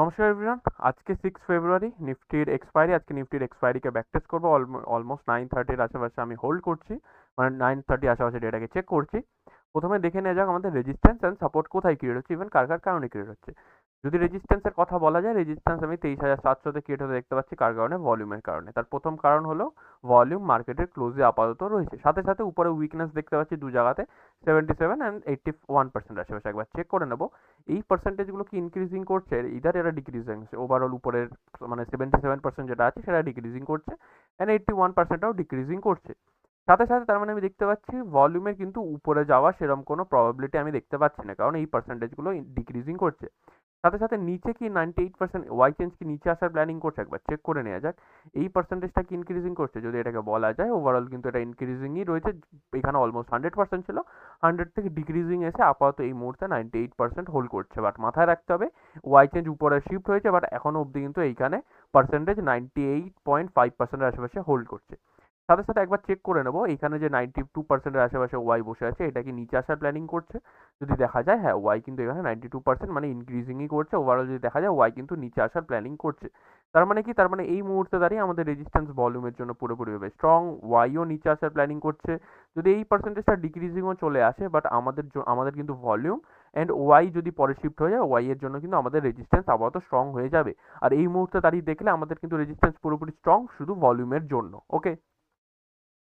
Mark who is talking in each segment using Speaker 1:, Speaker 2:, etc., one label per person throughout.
Speaker 1: নমস্কার এভরিওয়ান। আজকে 6 ফেব্রুয়ারি, নিফটির এক্সপায়ারি। আজকে নিফটির এক্সপায়ারিকে ব্যাক টেস্ট করবো। অলমোস্ট 9:30-র আশেপাশে আমি হোল্ড করছি, মানে 9:30 আশেপাশে ডেটাকে চেক করছি। প্রথমে দেখে নেওয়া যাক আমাদের রেজিস্ট্যান্স অ্যান্ড সাপোর্ট কোথায় ক্রিয়েট হচ্ছে, ইভেন কার কার কারণে ক্রিয়েট হচ্ছে। যদি রেজিস্ট্যান্সের কথা বলা যায়, রেজিস্ট্যান্স আমি 23,700-তে ক্রিয়েট হতে দেখতে পাচ্ছি। কার কারণে? ভলিউমের কারণে। তার প্রথম কারণ হলো ভলিউম মার্কেটের ক্লোজে আপাতত রয়েছে, সাথে সাথে উপরে উইকনেস দেখতে পাচ্ছি দু জায়গাতে, 77 অ্যান্ড 81% আশেপাশে। একবার চেক করে নেবো এই পার্সেন্টেজগুলো কি ইনক্রিজিং করছে, ইদার এরা ডিক্রিজিং। ওভারঅল উপরের মানে 77% যেটা আছে সেটা ডিক্রিজিং করছে, অ্যান্ড 81%টাও ডিক্রিজিং করছে। সাথে সাথে তার মানে আমি দেখতে পাচ্ছি ভলিউমের কিন্তু উপরে যাওয়া সেরকম কোনো প্রবাবিলিটি আমি দেখতে পাচ্ছি না, কারণ এই পার্সেন্টেজগুলো ডিক্রিজিং করছে। সাথে সাথে নিচে কি 98% ওয়াই চেঞ্জ কি নিচে আসার প্ল্যানিং করছে, একবার চেক করে নেওয়া যাক এই পার্সেন্টেজটা কি ইনক্রিজিং করছে। যদি এটাকে বলা যায় ওভারঅল কিন্তু এটা ইনক্রিজিংই রয়েছে। এখানে অলমোস্ট 100% ছিল, 100 থেকে ডিক্রিজিং এসে আপাতত এই মুহূর্তে 98% হোল্ড করছে। বাট মাথায় রাখতে হবে ওয়াই চেঞ্জ উপরে শিফট হয়েছে, বাট এখনো অবধি কিন্তু এইখানে পার্সেন্টেজ 98.5%-এর আশেপাশে হোল্ড করছে। সাথে সাথে একবার চেক করে নেবো এখানে যে 92%-এর আশেপাশে ওয়াই বসে আছে, এটা কি নিচে আসার প্ল্যানিং করছে। যদি দেখা যায় হ্যাঁ ওয়াই কিন্তু এখানে 92% মানে ইনক্রিজিংই করছে। ওভারঅল যদি দেখা যায় ওয়াই কিন্তু নিচে আসার প্ল্যানিং করছে। তার মানে কি? তার মানে এই মুহূর্তে দাঁড়িয়ে আমাদের রেজিস্ট্যান্স ভলিউমের জন্য পুরোপুরিভাবে স্ট্রং। ওয়াইও নিচে আসার প্ল্যানিং করছে। যদি এই পার্সেন্টেজটা ডিক্রিজিংও চলে আসে, বাট আমাদের কিন্তু ভলিউম অ্যান্ড ওয়াই যদি পরে শিফট হয়ে যায়, ওয়াই এর জন্য কিন্তু আমাদের রেজিস্ট্যান্স আপাতত স্ট্রং হয়ে যাবে। আর এই মুহূর্তে দাঁড়িয়ে দেখলে আমাদের কিন্তু রেজিস্ট্যান্স পুরোপুরি স্ট্রং শুধু ভলিউমের জন্য। ওকে,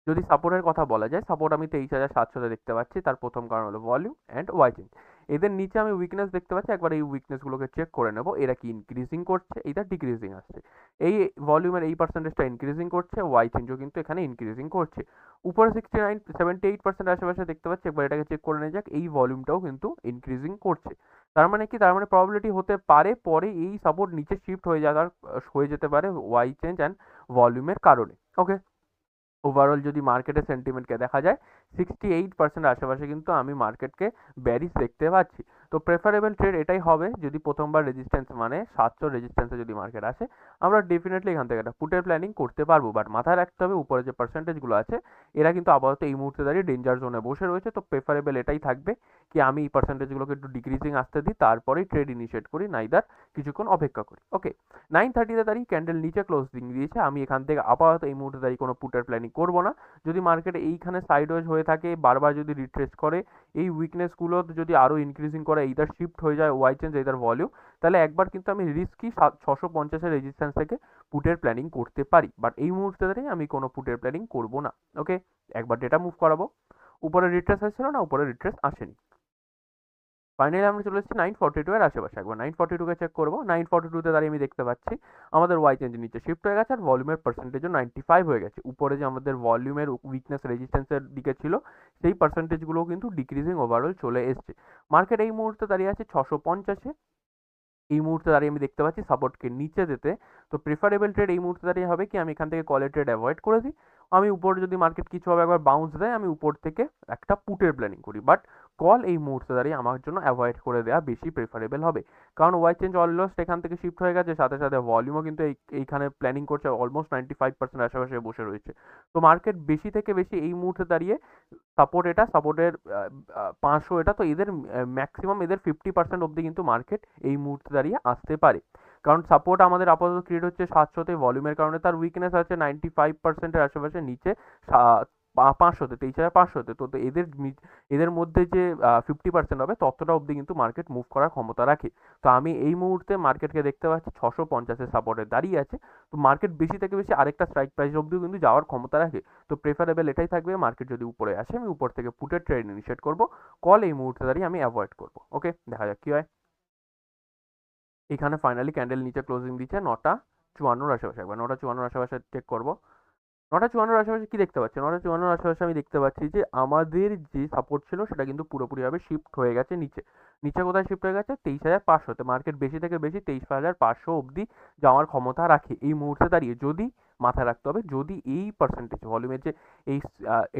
Speaker 1: যদি সাপোর্টের কথা বলা যায়, সাপোর্ট আমি 23,700-তে দেখতে পাচ্ছি। তার প্রথম কারণ হলো ভলিউম অ্যান্ড ওয়াই চেঞ্জ। এদের নিচে আমি উইকনেস দেখতে পাচ্ছি, একবার এই উইকনেসগুলোকে চেক করে নেবো এরা কি ইনক্রিজিং করছে, এটা ডিক্রিজিং আসছে। এই ভলিউমের এই পার্সেন্টেজটা ইনক্রিজিং করছে, ওয়াই চেঞ্জও কিন্তু এখানে ইনক্রিজিং করছে। উপরে 78% আশেপাশে দেখতে পাচ্ছি, একবার এটাকে চেক করে নেওয়া যাক। এই ভলিউমটাও কিন্তু ইনক্রিজিং করছে। তার মানে কি? তার মানে প্রবাবিলিটি হতে পারে পরে এই সাপোর্ট নিচে শিফট হয়ে যেতে পারে ওয়াই চেঞ্জ অ্যান্ড ভলিউমের কারণে। ওকে, ওভারঅল যদি মার্কেটের সেন্টিমেন্টকে দেখা যায়, 68% আশেপাশে কিন্তু আমি মার্কেটকে ব্যারিশ দেখতে পাচ্ছি। তো প্রেফারেবল ট্রেড এটাই হবে, যদি প্রথমবার রেজিস্ট্যান্স মানে 700 রেজিস্ট্যান্সে যদি মার্কেট আসে, আমরা ডেফিনেটলি এখান থেকে একটা পুটের প্ল্যানিং করতে পারবো। বাট মাথায় রাখতে হবে উপরে যে পার্সেন্টেজগুলো আছে এরা কিন্তু আপাতত এই মুহূর্তে দাঁড়িয়ে ডেঞ্জার জোনে বসে রয়েছে। তো প্রেফারেবল এটাই থাকবে কি আমি এই পার্সেন্টেজগুলোকে একটু ডিক্রিজিং আসতে দিই, তারপরেই ট্রেড ইনিশিয়েট করি, নাইদার কিছুক্ষণ অপেক্ষা করি। ওকে, 9:30-তে দাঁড়িয়ে ক্যান্ডেল নিচে ক্লোজিং দিয়েছে, আমি এখান থেকে আপাতত এই মুহূর্তে দাঁড়িয়ে কোনো পুটের প্ল্যানিং করবো না। যদি মার্কেট এইখানে সাইডওয়েজ হয়ে থাকে, বারবার যদি রিট্রেস করে, এই উইকনেসগুলো যদি আরও ইনক্রিজিং করে, এইটার শিফট হয়ে যায় ওয়াই চেঞ্জ এইটার ভলিউম, তাহলে একবার কিন্তু আমি রিস্কি 650-এর রেজিস্ট্যান্স থেকে পুটের প্ল্যানিং করতে পারি। বাট এই মুহূর্তে দাঁড়িয়ে আমি কোনো পুটের প্ল্যানিং করবো না। ওকে, একবার ডেটা মুভ করাবো। উপরে রিট্রেস আসছিল না? উপরে রিট্রেস আসেনি। ফাইনালি আমরা চলে এসেছি 942-এর আশেপাশে। একবার 942-কে চেক করবো। 942-তে দাঁড়িয়ে আমি দেখতে পাচ্ছি আমাদের ওয়াই চেঞ্জ নিচে শিফট হয়ে গেছে, আর ভলিউমের পার্সেন্টেজও 95 হয়ে গেছে। উপরে যে আমাদের ভলিউমের উইকনেস রেজিস্ট্যান্সের দিকে ছিল, সেই পার্সেন্টেজগুলোও কিন্তু ডিক্রিজিং ওভারঅল চলে এসছে। মার্কেট এই মুহূর্তে দাঁড়িয়ে আছে 650-এ। এই মুহূর্তে দাঁড়িয়ে আমি দেখতে পাচ্ছি সাপোর্টকে নিচে যেতে। তো প্রেফারেবল ট্রেড এই মুহূর্তে দাঁড়িয়ে হবে কি আমি এখান থেকে কলের ট্রেড অ্যাভয়েড করে দিই। আমি উপরে যদি মার্কেট কিছুভাবে একবার বাউন্স দেয়, আমি উপর থেকে একটা পুটের প্ল্যানিং করি। বাট কল এই মুহূর্তে দাঁড়িয়ে আমার জন্য অ্যাভয়েড করে দেওয়া বেশি প্রেফারেবল হবে, কারণ ওয়াই চেঞ্জ অলমোস্ট এখান থেকে শিফট হয়ে গেছে, সাথে সাথে ভলিউমও কিন্তু এইখানে প্ল্যানিং করছে, অলমোস্ট 95% আশেপাশে বসে রয়েছে। তো মার্কেট বেশি থেকে বেশি এই মুহূর্তে দাঁড়িয়ে সাপোর্ট, এটা সাপোর্টের 500, এটা তো এদের ম্যাক্সিমাম এদের 50% অবধি কিন্তু মার্কেট এই মুহূর্তে দাঁড়িয়ে আসতে পারে। কারণ সাপোর্ট আমাদের আপাতত ক্রিয়েট হচ্ছে 700-তে, ভলিউমের কারণে তার উইকনেস আছে 95%-এর আশেপাশে নিচে 500-তে, 23,500-তে। তো এদের মধ্যে যে 50% হবে ততটা অবধি কিন্তু মার্কেট মুভ করার ক্ষমতা রাখে। তো আমি এই মুহূর্তে মার্কেটকে দেখতে পাচ্ছি 650-এর সাপোর্টে দাঁড়িয়ে আছে। তো মার্কেট বেশি থেকে বেশি আরেকটা স্ট্রাইক প্রাইস অবধিও কিন্তু যাওয়ার ক্ষমতা রাখে। তো প্রেফারেবল এটাই থাকবে, মার্কেট যদি উপরে আসে আমি উপর থেকে পুটের ট্রেড ইনিশিয়েট করবো। কল এই মুহূর্তে দাঁড়িয়ে আমি অ্যাভয়েড করবো। ওকে, দেখা যাক কি হয়। এখানে ফাইনালি ক্যান্ডেল নিচে ক্লোজিং দিচ্ছে 9:54 আশেপাশে। একবার 9:54 আশেপাশে চেক করবো। 9:54 আশেপাশে কি দেখতে পাচ্ছি? 9:54 আশেপাশে আমি দেখতে পাচ্ছি যে আমাদের যে সাপোর্ট ছিল সেটা কিন্তু পুরোপুরিভাবে শিফট হয়ে গেছে নিচে। নিচে কোথায় শিফট হয়ে গেছে? 23,500-তে। মার্কেট বেশি থেকে বেশি 23,500 অবধি যাওয়ার ক্ষমতা রাখে এই মুহূর্তে দাঁড়িয়ে, যদি মাথায় রাখতে হবে। যদি এই পার্সেন্টেজ ভলিউমের যে এই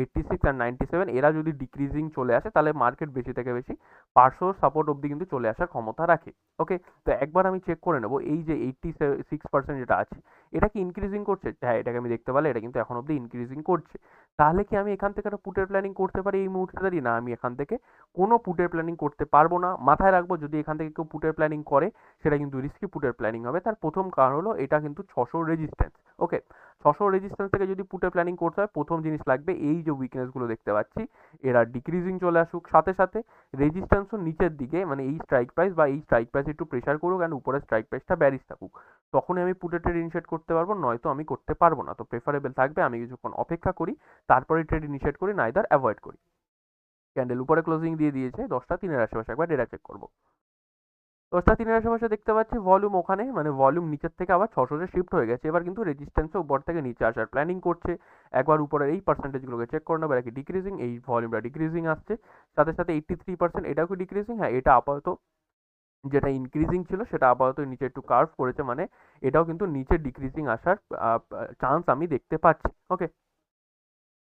Speaker 1: 86 আর 97 এরা যদি ডিক্রিজিং চলে আসে, তাহলে মার্কেট বেশি থেকে বেশি পার্শ্ব সাপোর্ট অবধি কিন্তু চলে আসার ক্ষমতা রাখে। ওকে, তো একবার আমি চেক করে নেবো এই যে 86% যেটা আছে এটা কি ইনক্রিজিং করছে। হ্যাঁ, এটাকে আমি দেখতে পারলে এটা কিন্তু এখন অবধি ইনক্রিজিং করছে। তাহলে কি আমি এখান থেকে একটা পুটের প্ল্যানিং করতে পারি এই মুহূর্তে দাঁড়িয়ে? না, আমি এখান থেকে কোনো পুটের প্ল্যানিং করতে পারবো না। মাথায় রাখবো, যদি এখান থেকে কেউ পুটের প্ল্যানিং করে সেটা কিন্তু রিস্কি পুটের প্ল্যানিং হবে। তার প্রথম কারণ হলো এটা কিন্তু 600 রেজিস্ট্যান্স। ওকে, 600 রেজিস্ট্যান্স থেকে যদি পুটের প্ল্যানিং করতে হয়, প্রথম জিনিস লাগবে এই যে উইকনেসগুলো দেখতে পাচ্ছি এরা ডিক্রিজিং চলে আসুক, সাথে সাথে রেজিস্ট্যান্সও নিচের দিকে, মানে এই স্ট্রাইক প্রাইস বা এই স্ট্রাইক প্রাইস একটু প্রেশার করুক অ্যান্ড উপরের স্ট্রাইক প্রাইসটা ব্যারিশ থাকুক, তখনই আমি পুটের ট্রেড ইনিশিয়েট করতে পারবো, নয়তো আমি করতে পারবো না। তো প্রেফারেবল থাকবে আমি কিছুক্ষণ অপেক্ষা করি, তারপরে ট্রেড ইনিশিয়েট করি, নাইদার অ্যাভয়েড করি। ক্যান্ডেল উপরে ক্লোজিং দিয়ে দিয়েছে 10টা 3-এর আশেপাশে, একবার ডেটা চেক করবো। 10টা 3-এর আশেপাশে দেখতে পাচ্ছি ভলিউম ওখানে, মানে ভলিউম নিচের থেকে আবার 600-তে শিফট হয়ে গেছে। এবার কিন্তু রেজিস্ট্যান্সও উপর থেকে নিচে আসার প্ল্যানিং করছে। একবার উপরের এই পার্সেন্টেজগুলোকে চেক করে নেবো, এরা কি ডিক্রিজিং, এই ভলিউমটা ডিক্রিজিং আসছে, সাথে সাথে 83% এটাও কি ডিক্রিজিং। হ্যাঁ, এটা আপাতত যেটা ইনক্রিজিং ছিল সেটা আপাতত নিচে একটু কার্ভ করেছে, মানে এটাও কিন্তু নিচে ডিক্রিজিং আসার চান্স আমি দেখতে পাচ্ছি। ওকে,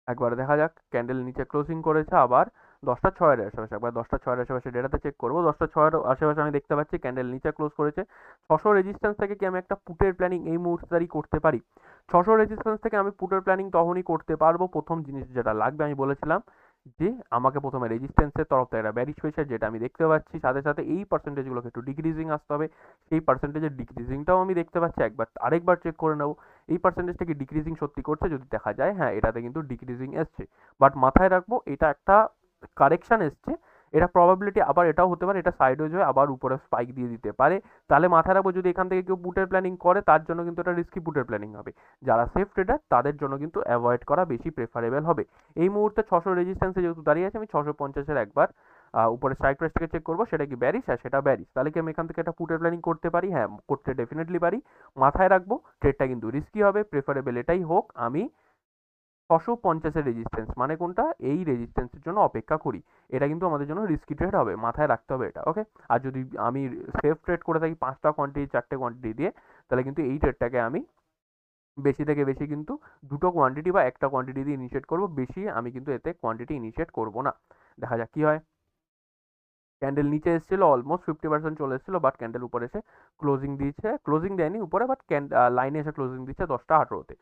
Speaker 1: একবার দেখা যাক, ক্যান্ডেল নিচে ক্লোজিং করেছে আবার 10টা 6-এর আশেপাশে, একবার 10টা 6-এর আশেপাশে ডেটাতে চেক করবো। 10টা 6-এর আশেপাশে আমি দেখতে পাচ্ছি ক্যান্ডেল নিচে ক্লোজ করেছে। 600 রেজিস্ট্যান্স থেকে কি আমি একটা পুটের প্ল্যানিং এই মুহূর্তে দাঁড়িয়ে করতে পারি? 600 রেজিস্ট্যান্স থেকে আমি পুটের প্ল্যানিং তখনই করতে পারবো, প্রথম জিনিস যেটা লাগবে আমি বলেছিলাম যে আমাকে প্রথমে রেজিস্ট্যান্সের তরফ থেকে একটা ব্যারিশ প্রেশার যেটা আমি দেখতে পাচ্ছি, সাথে সাথে এই পার্সেন্টেজগুলোকে একটু ডিক্রিজিং আসতে হবে, সেই পার্সেন্টেজের ডিক্রিজিংটাও আমি দেখতে পাচ্ছি। একবার আরেকবার চেক করে নেবো এই পার্সেন্টেজটা কি ডিক্রিজিং সত্যি করছে। যদি দেখা যায় হ্যাঁ এটাতে কিন্তু ডিক্রিজিং এসছে, বাট মাথায় রাখবো এটা একটা কারেকশন এসছে, এটা প্রবাবিলিটি আবার এটাও হতে পারে এটা সাইডওয়েজ হয়ে আবার উপরে স্পাইক দিয়ে দিতে পারে। তাহলে মাথায় রাখবো, যদি এখান থেকে কেউ পুটের প্ল্যানিং করে তার জন্য কিন্তু এটা রিস্কি পুটের প্ল্যানিং হবে। যারা সেফ ট্রেডার তাদের জন্য কিন্তু অ্যাভয়েড করা বেশি প্রেফারেবল হবে। এই মুহূর্তে 600 রেজিস্ট্যান্সে যেহেতু দাঁড়িয়ে আছে, আমি 650-এর একবার উপরে স্ট্রাইক প্রাইসটাকে চেক করবো, সেটা কি ব্যারিশ। হ্যাঁ, সেটা ব্যারিশ। তাহলে কি আমি এখান থেকে একটা পুটের প্ল্যানিং করতে পারি? হ্যাঁ, করতে ডেফিনেটলি পারি। মাথায় রাখবো ট্রেডটা কিন্তু রিস্কি হবে, প্রেফারেবল এটাই হোক আমি 650-এর রেজিস্ট্যান্স মানে কোনটা, এই রেজিস্ট্যান্সের জন্য অপেক্ষা করি। এটা কিন্তু আমাদের জন্য রিস্কি ট্রেড হবে, মাথায় রাখতে হবে এটা। ওকে, আর যদি আমি সেফ ট্রেড করে থাকি 5টা কোয়ান্টিটি 4টে কোয়ান্টিটি দিয়ে, তাহলে কিন্তু এই ট্রেডটাকে আমি বেশি থেকে বেশি কিন্তু 2টো কোয়ান্টিটি বা একটা কোয়ান্টিটি দিয়ে ইনিশিয়েট করবো, বেশি আমি কিন্তু এতে কোয়ান্টিটি ইনিশিয়েট করবো না। দেখা যাক কি হয়। ক্যান্ডেল নিচে এসেছিল, অলমোস্ট 50% চলে এসেছিল, বাট ক্যান্ডেল উপরে এসে ক্লোজিং দিয়েছে, ক্লোজিং দেয়নি উপরে, বাট লাইনে এসে ক্লোজিং দিচ্ছে 10টা 18-তে।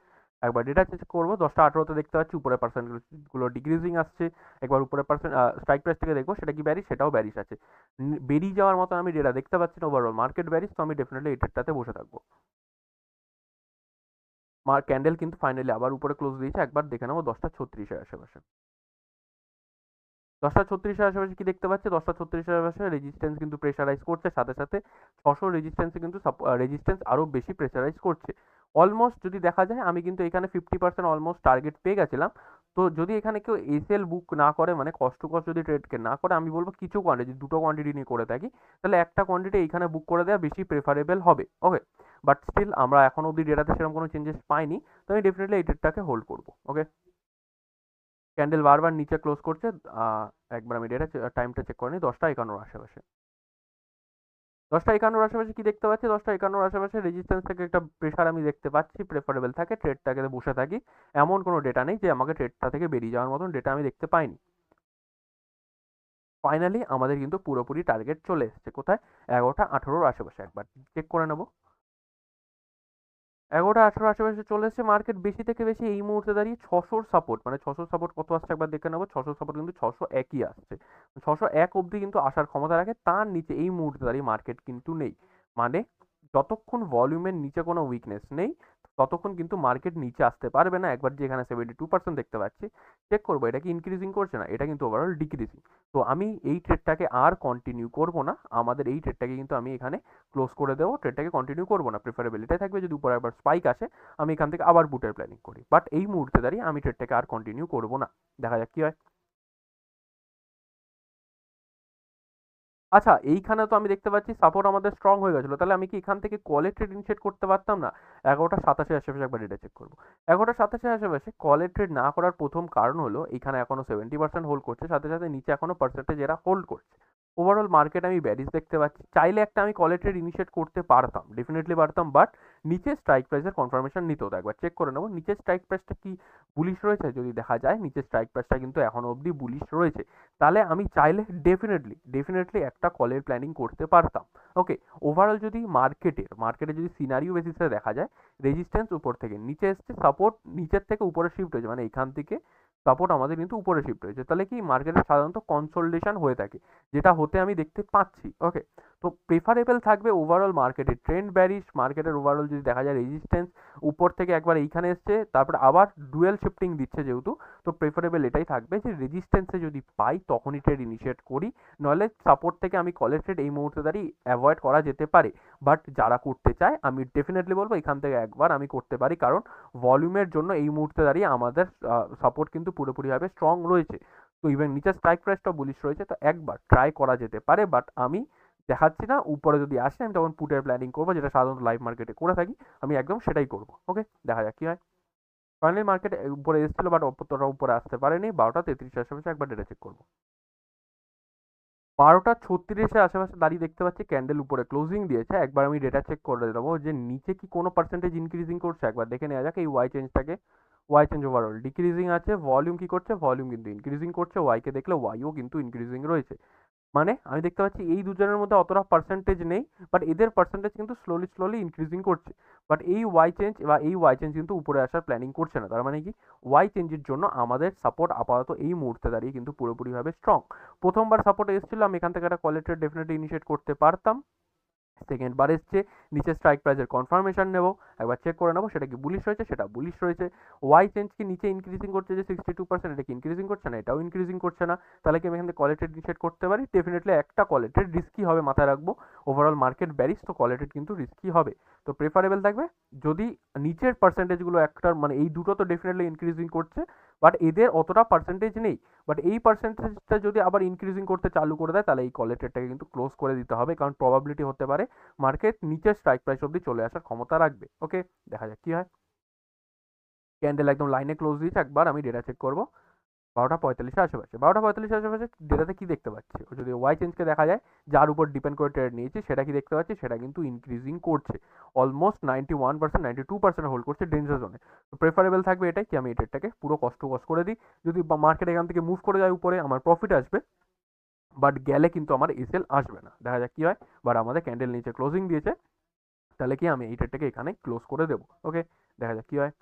Speaker 1: একবার ডেটা চেক করবো, 10টা 18-তে দেখতে পাচ্ছি উপরে পার্সেন্টগুলো ডিক্রিজিং আসছে। একবার উপরে পার্সেন্ট স্ট্রাইক প্রাইস থেকে দেখবো সেটা কি ব্যারিশ, সেটাও ব্যারিশ আছে। বেরিয়ে যাওয়ার মতো আমি ডেটা দেখতে পাচ্ছি না, ওভারঅল মার্কেট ব্যারিশ, তো আমি ডেফিনেটলি এই ট্রেডটাতে বসে থাকবো। ক্যান্ডেল কিন্তু ফাইনালি আবার উপরে ক্লোজ দিয়েছে, একবার দেখে নেবো 10টা 36-এর আশেপাশে। 10টা 36-এর আশেপাশে কি দেখতে পাচ্ছি, 10টা 36-এর আশেপাশে রেজিস্ট্যান্স কিন্তু প্রেশারাইজ করছে, সাথে সাথে 600 রেজিস্ট্যান্সে কিন্তু রেজিস্ট্যান্স আরও বেশি প্রেশারাইজ করছে। অলমোস্ট যদি দেখা যায় আমি কিন্তু এখানে 50% অলমোস্ট টার্গেট পেয়ে গেছিলাম। তো যদি এখানে কেউ এসএল বুক না করে, মানে কষ্ট কষ্ট যদি ট্রেডকে না করে, আমি বলবো কিছু কোয়ান্টিটি, 2টো কোয়ান্টিটি নিয়ে করে থাকি, তাহলে একটা কোয়ান্টিটি এইখানে বুক করে দেওয়া বেশি প্রেফারেবল হবে। ওকে, বাট স্টিল আমরা এখন অবধি ডেটাতে সেরকম কোনো চেঞ্জেস পাইনি, তো আমি ডেফিনেটলি এই ট্রেডটাকে হোল্ড করবো। ওকে, ক্যান্ডেল বারবার নিচে ক্লোজ করছে। একবার আমি ডেটা টাইমটা চেক করে নিই, 10টা 51-এর আশেপাশে। 10টা 51-এর আশেপাশে কি দেখতে পাচ্ছি, 10টা 51-এর আশেপাশে রেজিস্ট্যান্স থেকে একটা প্রেশার আমি দেখতে পাচ্ছি, প্রেফারেবল থাকে ট্রেডটাকে বসে থাকি। এমন কোনো ডেটা নেই যে আমাকে ট্রেডটা থেকে বেরিয়ে যাওয়ার মতন ডেটা আমি দেখতে পাইনি। ফাইনালি আমাদের কিন্তু পুরোপুরি টার্গেট চলে এসেছে কোথায়, 11টা 18-এর আশেপাশে। একবার চেক করে নেবো, 11টা 18 আশেপাশে চলে এসেছে মার্কেট। বেশি থেকে বেশি এই মুহূর্তে দাঁড়িয়ে 600-র সাপোর্ট, মানে 600 সাপোর্ট কত আসছে একবার দেখে নেবো। 600 সাপোর্ট কিন্তু 601-ই আসছে, 601 অবধি কিন্তু আসার ক্ষমতা রাখে। তার নিচে এই মুহূর্তে দাঁড়িয়ে মার্কেট কিন্তু নেই, মানে যতক্ষণ ভলিউমের নিচে কোনো উইকনেস নেই ততক্ষণ কিন্তু মার্কেট নিচে আসতে পারবে না। একবার যে এখানে 72% দেখতে পাচ্ছি, চেক করবো এটা কি ইনক্রিজিং করছে না, এটা কিন্তু ওভারঅল ডিক্রিজিং। তো আমি এই ট্রেডটাকে আর কন্টিনিউ করবো না, আমাদের এই ট্রেডটাকে কিন্তু আমি এখানে ক্লোজ করে দেবো, ট্রেডটাকে কন্টিনিউ করবো না। প্রেফারেবিলিটাই থাকবে যদি উপরে একবার স্পাইক আসে আমি এখান থেকে আবার বুটের প্ল্যানিং করি, বাট এই মুহূর্তে দাঁড়িয়ে আমি ট্রেডটাকে আর কন্টিনিউ করবো না। দেখা যাক কি হয়। আচ্ছা, এইখানে তো আমি দেখতে পাচ্ছি সাপোর্ট আমাদের স্ট্রং হয়ে গেছিলো, তাহলে আমি কি এখান থেকে কলের ট্রেড ইনিশিয়েট করতে পারতাম না? 11টা 87-এর আশেপাশে একবার ডেটা চেক করবো। 11টা 87-এর আশেপাশে কলের ট্রেড না করার প্রথম কারণ হলো এখানে এখনো 70% হোল্ড করছে, সাথে সাথে নিচে এখনো পার্সেন্টেজ এরা হোল্ড করছে। ওভারঅল মার্কেট আমি ব্যারিজ দেখতে পাচ্ছি। চাইলে একটা আমি কলের ট্রেড ইনিশিয়েট করতে পারতাম, ডেফিনেটলি পারতাম, বাট নিচের স্ট্রাইক প্রাইসের কনফার্মেশন নিতে হতো। একবার চেক করে নেবো নিচের স্ট্রাইক প্রাইসটা কি বুলিশ রয়েছে। যদি দেখা যায় নিচের স্ট্রাইক প্রাইসটা কিন্তু এখনো অবধি বুলিশ রয়েছে, তাহলে আমি চাইলে ডেফিনেটলি একটা কলের প্ল্যানিং করতে পারতাম। ওকে, ওভারঅল যদি মার্কেটে যদি সিনারিও বেসিসে দেখা যায়, রেজিস্ট্যান্স উপর থেকে নিচে এসছে, সাপোর্ট নিচের থেকে উপরে শিফট হয়েছে, মানে এখান থেকে সাপোর্ট আমাদের কিন্তু উপরে শিফট হয়েছে, তাহলে কি মার্কেটে সাধারণত কনসোলিডেশন হয়ে থাকে, যেটা হতে আমি দেখতে পাচ্ছি। ওকে, তো প্রেফারেবল থাকবে ওভারঅল মার্কেটের ট্রেন্ড ব্যারিশ, মার্কেটের ওভারঅল যদি দেখা যায় রেজিস্ট্যান্স উপর থেকে একবার এইখানে এসছে, তারপর আবার ডুয়েল শিফটিং দিচ্ছে যেহেতু, তো প্রেফারেবল এটাই থাকবে যে রেজিস্ট্যান্সে যদি পাই তখনই ট্রেড ইনিশিয়েট করি, নইলে সাপোর্ট থেকে আমি কলের ট্রেড এই মুহূর্তে দাঁড়িয়ে অ্যাভয়েড করা যেতে পারে। বাট যারা করতে চায় আমি ডেফিনেটলি বলবো এখান থেকে একবার আমি করতে পারি, কারণ ভলিউমের জন্য এই মুহূর্তে দাঁড়িয়ে আমাদের সাপোর্ট কিন্তু পুরোপুরিভাবে স্ট্রং রয়েছে। তো ইভেন নিচের স্ট্রাইক প্রাইসটা বুলিশ রয়েছে, তো একবার ট্রাই করা যেতে পারে। বাট আমি দেখাচ্ছি না, উপরে যদি আসে আমি তখন পুটের প্ল্যানিং করবো, যেটা সাধারণত লাইভ মার্কেটে করে থাকি, আমি একদম সেটাই করবো। ওকে, দেখা যাক কি হয়। ফাইনালি মার্কেট উপরে এসেছিল, বাট অতটা উপরে আসতে পারেনি। 12:33 আশেপাশে একবার ডেটা চেক করবো। 12:36 আশেপাশে দাঁড়িয়ে দেখতে পাচ্ছি ক্যান্ডেল উপরে ক্লোজিং দিয়েছে। একবার আমি ডেটা চেক করে দেবো যে নিচে কি কোনো পার্সেন্টেজ ইনক্রিজিং করছে, একবার দেখে নেওয়া যাক এই ওয়াই চেঞ্জটাকে। ওয়াই চেঞ্জ ওভারঅল ডিক্রিজিং আছে, ভলিউম কি করছে, ভলিউম কিন্তু ইনক্রিজিং করছে, ওয়াইকে দেখলে ওয়াইও কিন্তু ইনক্রিজিং রয়েছে। মানে আমি দেখতে পাচ্ছি এই দুজনের মধ্যে অতটা পার্সেন্টেজ নেই, বাট এদের পার্সেন্টেজ কিন্তু স্লোলি ইনক্রিজিং করছে। বাট এই ওয়াই চেঞ্জ কিন্তু উপরে আসার প্ল্যানিং করছে না, তার মানে কি ওয়াই চেঞ্জের জন্য আমাদের সাপোর্ট আপাতত এই মুহূর্তে দাঁড়িয়ে কিন্তু পুরোপুরিভাবে স্ট্রং। প্রথমবার সাপোর্ট এসেছিল, আমি এখান থেকে একটা কলের ট্রেড ডেফিনেটলি ইনিশিয়েট করতে পারতাম। সেকেন্ড বার এসছে, নিচে স্ট্রাইক প্রাইসের কনফার্মেশন নেবো, একবার চেক করে নেবো সেটা কি বুলিশ রয়েছে, সেটা বুলিশ রয়েছে। ওয়াই চেঞ্জ কি নিচে ইনক্রিজিং করছে যে 62%, এটা কি ইনক্রিজিং করছে না, এটাও ইনক্রিজিং করছে না, তাহলে কি আমি এখান থেকে কলেটেড ডিসাইড করতে পারি? ডেফিনেটলি একটা কলেটেড রিস্কি হবে, মাথায় রাখবো। ওভারঅল মার্কেট ব্যারিস, তো কলেটেড কিন্তু রিস্কি হবে। তো প্রেফারেবল থাকবে যদি নিচের পার্সেন্টেজগুলো একটার, মানে এই দুটো তো ডেফিনেটলি ইনক্রিজিং করছে, বাট এদের অতটা পার্সেন্টেজ নেই, বাট এই পার্সেন্টেজটা যদি আবার ইনক্রিজিং করতে চালু করে দেয়, তাহলে এই কলেটেডটাকে কিন্তু ক্লোজ করে দিতে হবে, কারণ প্রবাবিলিটি হতে পারে মার্কেট নিচের স্ট্রাইক প্রাইস অবধি চলে আসার ক্ষমতা রাখবে। ওকে, দেখা যাক কি হয়। ক্যান্ডেল একদম লাইনে ক্লোজ দিয়েছে, একবার আমি ডেটা চেক করবো। 12:45 আশেপাশে, 12:45 আশেপাশে ডেটাতে কি দেখতে পাচ্ছি, যদি ওয়াই চেঞ্জকে দেখা যায়, যার উপর ডিপেন্ড করে ট্রেড নিয়েছি, সেটা কি দেখতে পাচ্ছি, সেটা কিন্তু ইনক্রিজিং করছে, অলমোস্ট 91%, 92% হোল্ড করছে ডেঞ্জার জোনে। তো প্রেফারেবল থাকবে এটাই কি আমি এই ট্রেডটাকে পুরো কষ্ট করে দিই। যদি মার্কেট এখান থেকে মুভ করে যায় উপরে, আমার প্রফিট আসবে, বাট গেলে কিন্তু আমার এসএল আসবে না। দেখা যাক কি হয়। বাট আমাদের ক্যান্ডেল নিচে ক্লোজিং দিয়েছে, তাহলে কি আমি এই ট্রেডটাকে এখানে ক্লোজ করে দেবো। ওকে, দেখা যাক কি হয়।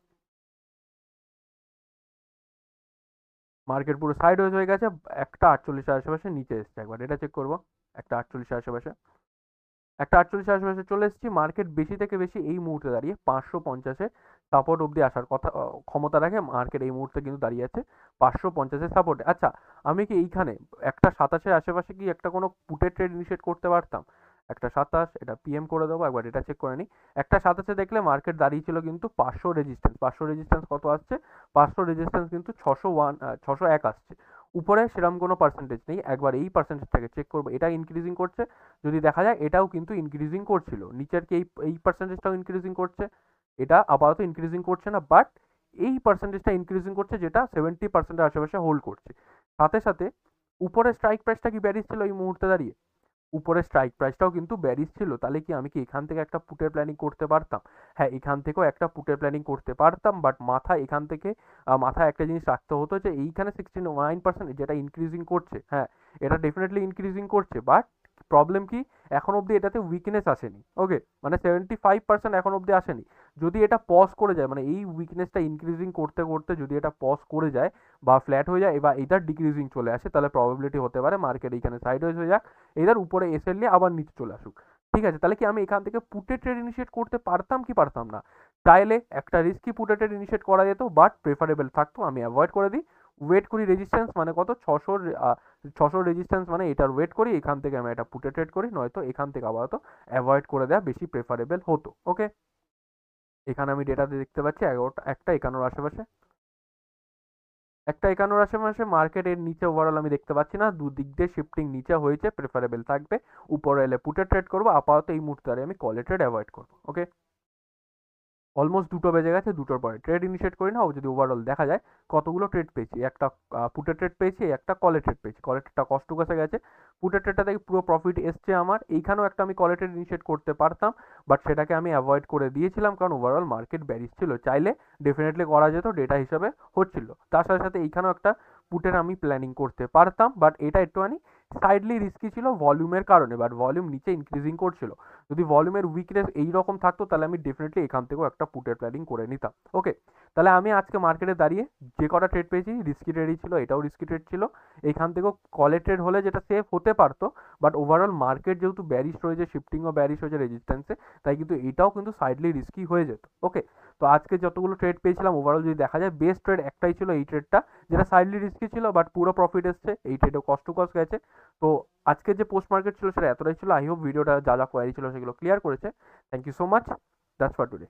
Speaker 1: মার্কেট পুরো সাইড হয়ে গেছে, 1:48 আশেপাশে নিচে এসছে, একবার এটা চেক করবো। 1:48 আশেপাশে, 1:48 আশেপাশে চলে এসেছি। মার্কেট বেশি থেকে বেশি এই মুহূর্তে দাঁড়িয়ে 550-এ সাপোর্ট অব্দি আসার কথা ক্ষমতা রাখে। মার্কেট এই মুহূর্তে কিন্তু দাঁড়িয়ে আছে 550-এর সাপোর্টে। আচ্ছা, আমি কি এইখানে 1:27 আশেপাশে কি একটা কোনো পুটের ট্রেড ইনিশিয়েট করতে পারতাম? 1:27, এটা পিএম করে দেবো, একবার এটা চেক করে নিই। 1:27 দেখলে মার্কেট দাঁড়িয়ে ছিল কিন্তু 500 রেজিস্ট্যান্স কত আসছে, 500 রেজিস্ট্যান্স কিন্তু 601 আসছে। উপরে সেরকম কোনো পার্সেন্টেজ নেই, একবার এই পার্সেন্টেজটাকে চেক করবো, এটা ইনক্রিজিং করছে। যদি দেখা যায় এটাও কিন্তু ইনক্রিজিং করছিল, নিচের কি এই পার্সেন্টেজটাও ইনক্রিজিং করছে, এটা আপাতত ইনক্রিজিং করছে না, বাট এই পার্সেন্টেজটা ইনক্রিজিং করছে, যেটা 70%-এর আশেপাশে হোল্ড করছে। সাথে সাথে উপরের স্ট্রাইক প্রাইসটা কি ব্যারিজ ছিল এই মুহূর্তে দাঁড়িয়ে, উপরের স্ট্রাইক প্রাইসটাও কিন্তু ব্যারিজ ছিল, তাহলে কি আমি কি এখান থেকে একটা পুটের প্ল্যানিং করতে পারতাম? হ্যাঁ, এখান থেকেও একটা পুটের প্ল্যানিং করতে পারতাম, বাট এখান থেকে মাথায় একটা জিনিস রাখতে হতো যে এইখানে 69% যেটা ইনক্রিজিং করছে, হ্যাঁ এটা ডেফিনেটলি ইনক্রিজিং করছে, বাট প্রবলেম কি, এখন অবধি এটাতে উইকনেস আসেনি। ওকে, মানে 75% এখন অবধি আসেনি। যদি এটা পজ করে যায়, মানে এই উইকনেসটা ইনক্রিজিং করতে করতে যদি এটা পজ করে যায় বা ফ্ল্যাট হয়ে যায়, এবার এটার ডিক্রিজিং চলে আসে, তাহলে প্রবাবিলিটি হতে পারে মার্কেট এইখানে সাইডওয়েজ হয়ে যাক, এদের উপরে এসএল নিয়ে আবার নিচে চলে আসুক। ঠিক আছে, তাহলে কি আমি এখান থেকে পুটে ট্রেড ইনিশিয়েট করতে পারতাম কি পারতাম না? চাইলে একটা রিস্কি পুটে ট্রেড ইনিশিয়েট করা যেত, বাট প্রেফারেবল থাকতো আমি অ্যাভয়েড করে দিই। ওয়েট করি রেজিস্ট্যান্স মানে কত, 600 রেজিস্ট্যান্স, মানে এটার ওয়েট করি, এখান থেকে আমি এটা পুটে ট্রেড করি, নয়তো এখান থেকে আপাতত অ্যাভয়েড করে দেওয়া বেশি প্রেফারেবল হতো। ওকে, এখানে আমি ডেটাতে দেখতে পাচ্ছি 1:51 আশেপাশে, 1:51 আশেপাশে মার্কেট এর নিচে ওভারঅল আমি দেখতে পাচ্ছি না, দুদিক দিয়ে শিফটিং নিচে হয়েছে, প্রেফারেবল থাকবে উপরে এলে পুটে ট্রেড করবো, আপাতত এই মুহূর্তে আমি কলে ট্রেড অ্যাভয়েড করবো। ওকে। অলমোস্ট 2টো বেজে গেছে, 2টোর পরে ট্রেড ইনিশিয়েট করি না, ও যদি ওভারঅল দেখা যায় কতগুলো ট্রেড পেয়েছি, একটা পুটের ট্রেড পেয়েছি, একটা কলের ট্রেড পেয়েছি, কলের ট্রেডটা কষ্ট কষে গেছে, পুটের ট্রেডটা থেকে পুরো প্রফিট এসছে আমার। এইখানেও একটা আমি কলের ট্রেড ইনিশিয়েট করতে পারতাম, বাট সেটাকে আমি অ্যাভয়েড করে দিয়েছিলাম কারণ ওভারঅল মার্কেট ব্যারিশ ছিল, চাইলে ডেফিনেটলি করা যেত, ডেটা হিসাবে হচ্ছিল। তার সাথে সাথে এইখানেও একটা পুটের আমি প্ল্যানিং করতে পারতাম, বাট এটা একটুখানি সাইডলি রিস্কি ছিল ভলিউমের কারণে, বাট ভলিউম নিচে ইনক্রিজিং করছিল। যদি ভলিউমের উইকনেস এইরকম থাকতো তাহলে আমি ডেফিনেটলি এখান থেকেও একটা পুটের প্ল্যানিং করে নিতাম। ওকে, তাহলে আমি আজকে মার্কেটে দাঁড়িয়ে যে কটা ট্রেড পেয়েছি রিস্কি ট্রেডই ছিল, এটাও রিস্কি ট্রেড ছিল। এখান থেকেও কলের ট্রেড হলে যেটা সেফ হতে পারতো, বাট ওভারঅল মার্কেট যেহেতু ব্যারিশ রয়েছে, শিফটিংও ব্যারিশ হয়েছে রেজিস্ট্যান্সে, তাই কিন্তু এটাও কিন্তু সাইডলি রিস্কি হয়ে যেত। ওকে, তো আজকে যতগুলো ট্রেড পেয়েছিলাম ওভারঅল যদি দেখা যায় বেস্ট ট্রেড একটাই ছিল, এই ট্রেডটা, যেটা সাইডলি রিস্কি ছিল বাট পুরো প্রফিট এসছে, এই ট্রেডেও কষ্ট গেছে। তো আজকে যে পোস্ট মার্কেট ছিল সেটা এতটাই ছিল। আই হোপ ভিডিওটা যা যা কোয়ারি ছিল সেগুলো ক্লিয়ার করেছে। Thank you so much, that's for today.